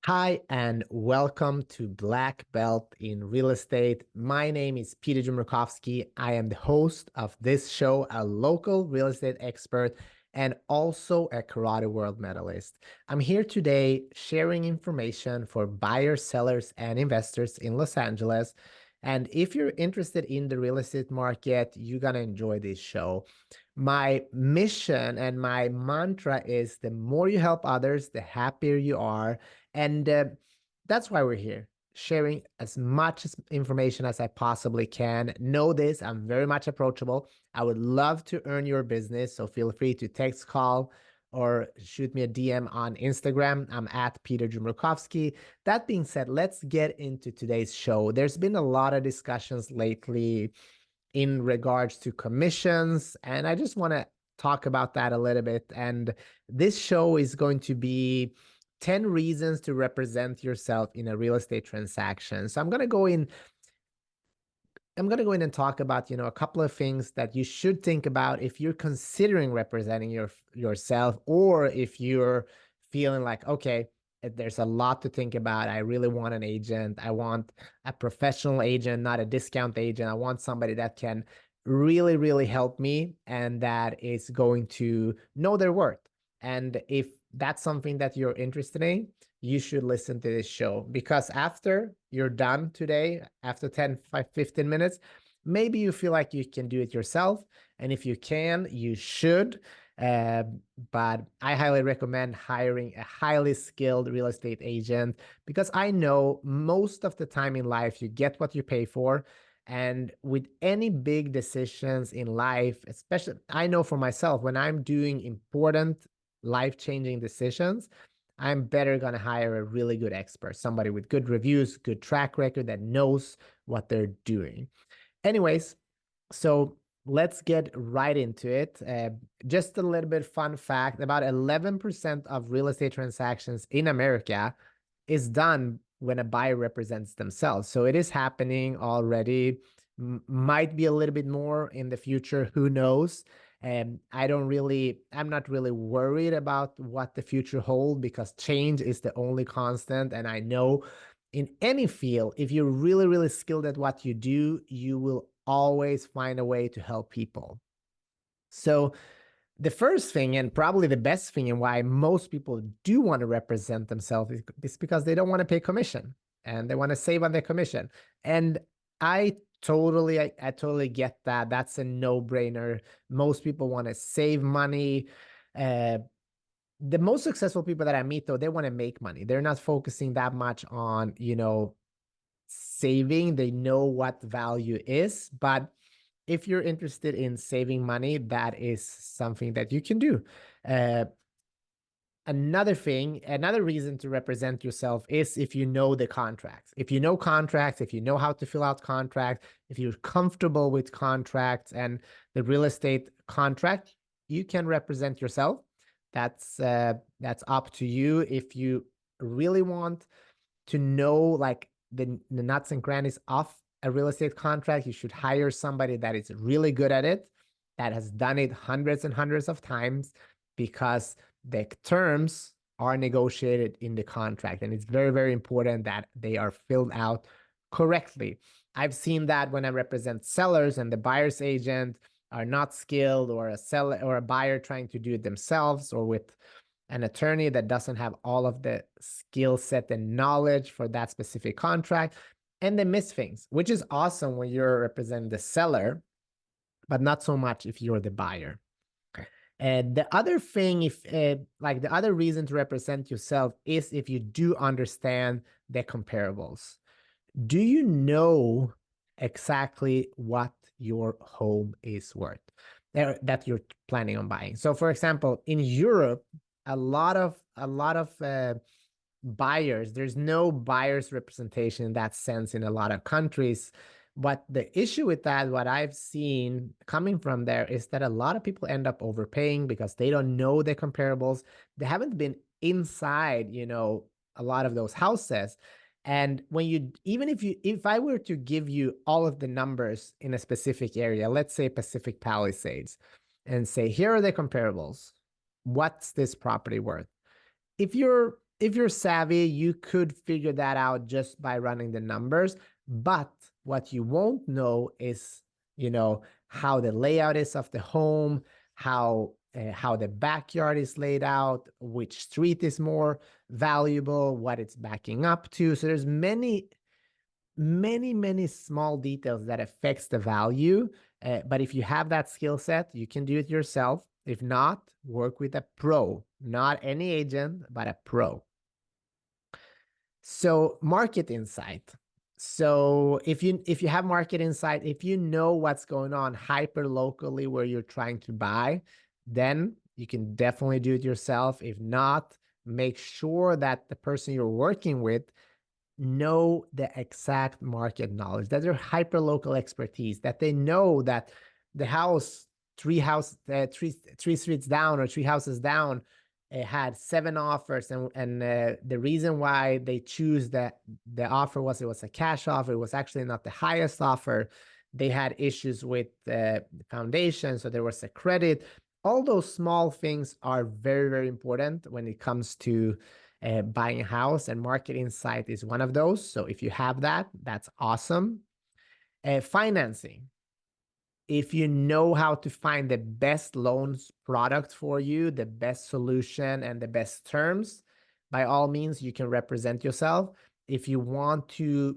Hi, and welcome to Black Belt in Real Estate. My name is Peter Jumrukovski. I am the host of this show, a local real estate expert, and also a Karate World medalist. I'm here today sharing information for buyers, sellers, and investors in Los Angeles. And if you're interested in the real estate market, you're going to enjoy this show. My mission and my mantra is the more you help others, the happier you are. And that's why we're here, sharing as much information as I possibly can. Know this, I'm very much approachable. I would love to earn your business. So feel free to text, call, or shoot me a DM on Instagram. I'm at Peter Jumrukovski. That being said, let's get into today's show. There's been a lot of discussions lately in regards to commissions, and I just want to talk about that a little bit. And this show is going to be 10 reasons to represent yourself in a real estate transaction. So I'm going to go in and talk about, a couple of things that you should think about if you're considering representing yourself, or if you're feeling like, okay, there's a lot to think about. I really want an agent. I want a professional agent, not a discount agent. I want somebody that can really, really help me and that is going to know their worth. And if that's something that you're interested in, you should listen to this show, because after you're done today, after 10, 5, 15 minutes, maybe you feel like you can do it yourself. And if you can, you should. Uh, but I highly recommend hiring a highly skilled real estate agent, because I know most of the time in life, you get what you pay for. And with any big decisions in life, especially, I know for myself, when I'm doing important life-changing decisions, I'm better going to hire a really good expert, somebody with good reviews, good track record, that knows what they're doing. Anyways, so let's get right into it. Just a little bit fun fact, about 11% of real estate transactions in America is done when a buyer represents themselves. So it is happening already. Might be a little bit more in the future. Who knows? And I'm not really worried about what the future holds, because change is the only constant. And I know in any field, if you're really, really skilled at what you do, you will always find a way to help people. So the first thing, and probably the best thing, and why most people do want to represent themselves, is because they don't want to pay commission and they want to save on their commission. And I totally get that. That's a no-brainer. Most people want to save money. The most successful people that I meet, though, they want to make money. They're not focusing that much on, saving. They know what value is, but if you're interested in saving money, that is something that you can do. Uh, another reason to represent yourself is if you know the contracts. If you know contracts, if you know how to fill out contracts, if you're comfortable with contracts and the real estate contract, you can represent yourself. That's up to you. If you really want to know, like, the nuts and crannies of a real estate contract, you should hire somebody that is really good at it, that has done it hundreds and hundreds of times, because the terms are negotiated in the contract. And it's very, very important that they are filled out correctly. I've seen that when I represent sellers and the buyer's agent are not skilled, or a seller or a buyer trying to do it themselves, or with an attorney that doesn't have all of the skill set and knowledge for that specific contract, and they miss things, which is awesome when you're representing the seller, but not so much if you're the buyer. And the other thing, if like the other reason to represent yourself, is if you do understand the comparables. Do you know exactly what your home is worth that you're planning on buying? So, for example, in Europe, a lot of buyers, there's no buyer's representation in that sense in a lot of countries. But the issue with that, what I've seen coming from there, is that a lot of people end up overpaying because they don't know the comparables. They haven't been inside, a lot of those houses. And if I were to give you all of the numbers in a specific area, let's say Pacific Palisades, and say, here are the comparables. What's this property worth? If you're if you're savvy, you could figure that out just by running the numbers. But what you won't know is, how the layout is of the home, how the backyard is laid out, which street is more valuable, what it's backing up to. So there's many small details that affects the value. But if you have that skill set, you can do it yourself. If not, work with a pro, not any agent, but a pro. So market insight. So if you have market insight, if you know what's going on hyper locally where you're trying to buy, then you can definitely do it yourself. If not, make sure that the person you're working with know the exact market knowledge, that they're hyper local expertise, that they know that the house three streets down or three houses down had 7 offers, and the reason why they choose the offer was it was a cash offer. It was actually not the highest offer. They had issues with the foundation, so there was a credit. All those small things are very important when it comes to buying a house, and market insight is one of those. So if you have that, that's awesome. Financing. If you know how to find the best loans product for you, the best solution and the best terms, by all means, you can represent yourself. If you want to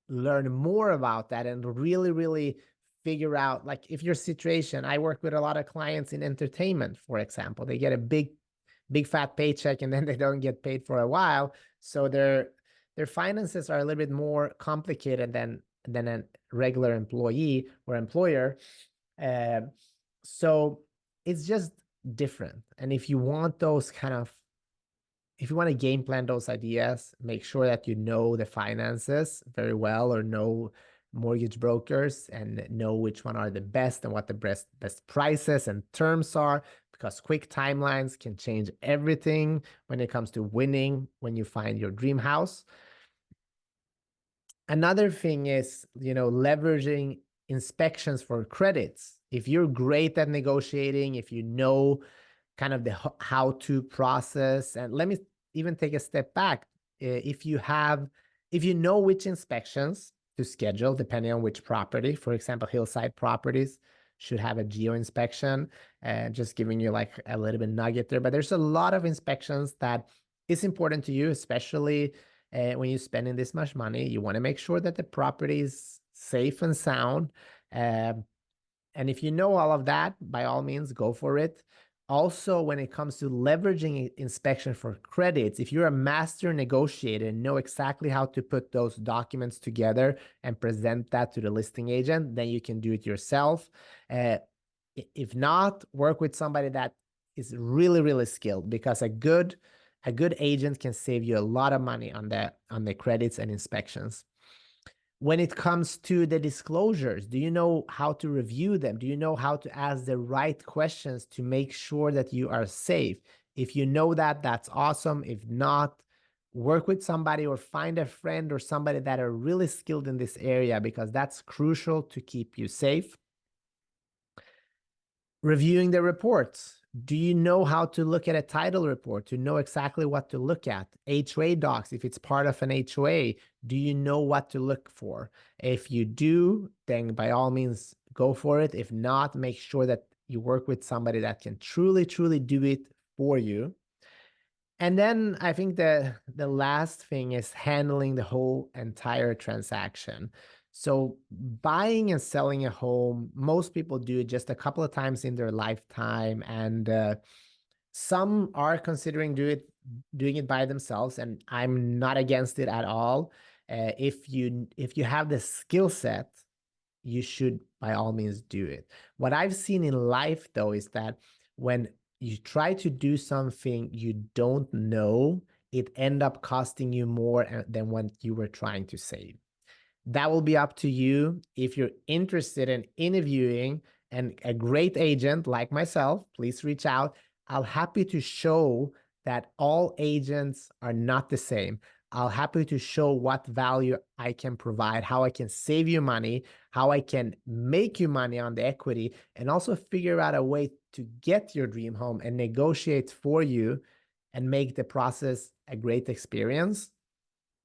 learn more about that and really figure out, like if your situation, I work with a lot of clients in entertainment, for example, they get a big fat paycheck and then they don't get paid for a while. So their finances are a little bit more complicated than a regular employee or employer. So it's just different. And if you want those if you want to game plan those ideas, make sure that you know the finances very well, or know mortgage brokers and know which one are the best and what the best prices and terms are, because quick timelines can change everything when it comes to winning when you find your dream house. Another thing is, leveraging inspections for credits. If you're great at negotiating, if you know kind of the how-to process, and let me even take a step back. If you know which inspections to schedule, depending on which property, for example, hillside properties should have a geo inspection, and just giving you like a little bit nugget there. But there's a lot of inspections that is important to you, especially when you're spending this much money. You want to make sure that the property is safe and sound. And if you know all of that, by all means, go for it. Also, when it comes to leveraging inspection for credits, if you're a master negotiator and know exactly how to put those documents together and present that to the listing agent, then you can do it yourself. If not, work with somebody that is really skilled, because a good agent can save you a lot of money on the credits and inspections. When it comes to the disclosures, do you know how to review them? Do you know how to ask the right questions to make sure that you are safe? If you know that, that's awesome. If not, work with somebody or find a friend or somebody that are really skilled in this area, because that's crucial to keep you safe. Reviewing the reports. Do you know how to look at a title report to know exactly what to look at? HOA docs, if it's part of an HOA, do you know what to look for? If you do, then by all means, go for it. If not, make sure that you work with somebody that can truly do it for you. And then I think the last thing is handling the whole entire transaction. So buying and selling a home, most people do it just a couple of times in their lifetime, and some are considering doing it by themselves, and I'm not against it at all. If you have the skill set, you should by all means do it. What I've seen in life, though, is that when you try to do something you don't know, it end up costing you more than what you were trying to save. That will be up to you. If you're interested in interviewing and a great agent like myself, please reach out. I'll happy to show that all agents are not the same. I'll happy to show what value I can provide, how I can save you money, how I can make you money on the equity, and also figure out a way to get your dream home and negotiate for you and make the process a great experience,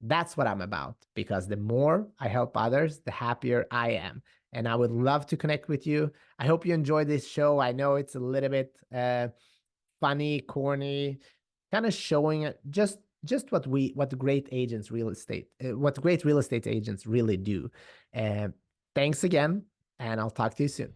that's what I'm about, because the more I help others, the happier I am. And I would love to connect with you. I hope you enjoyed this show. I know it's a little bit funny, corny, kind of showing just what great agents real estate what great real estate agents really do. And thanks again, and I'll talk to you soon.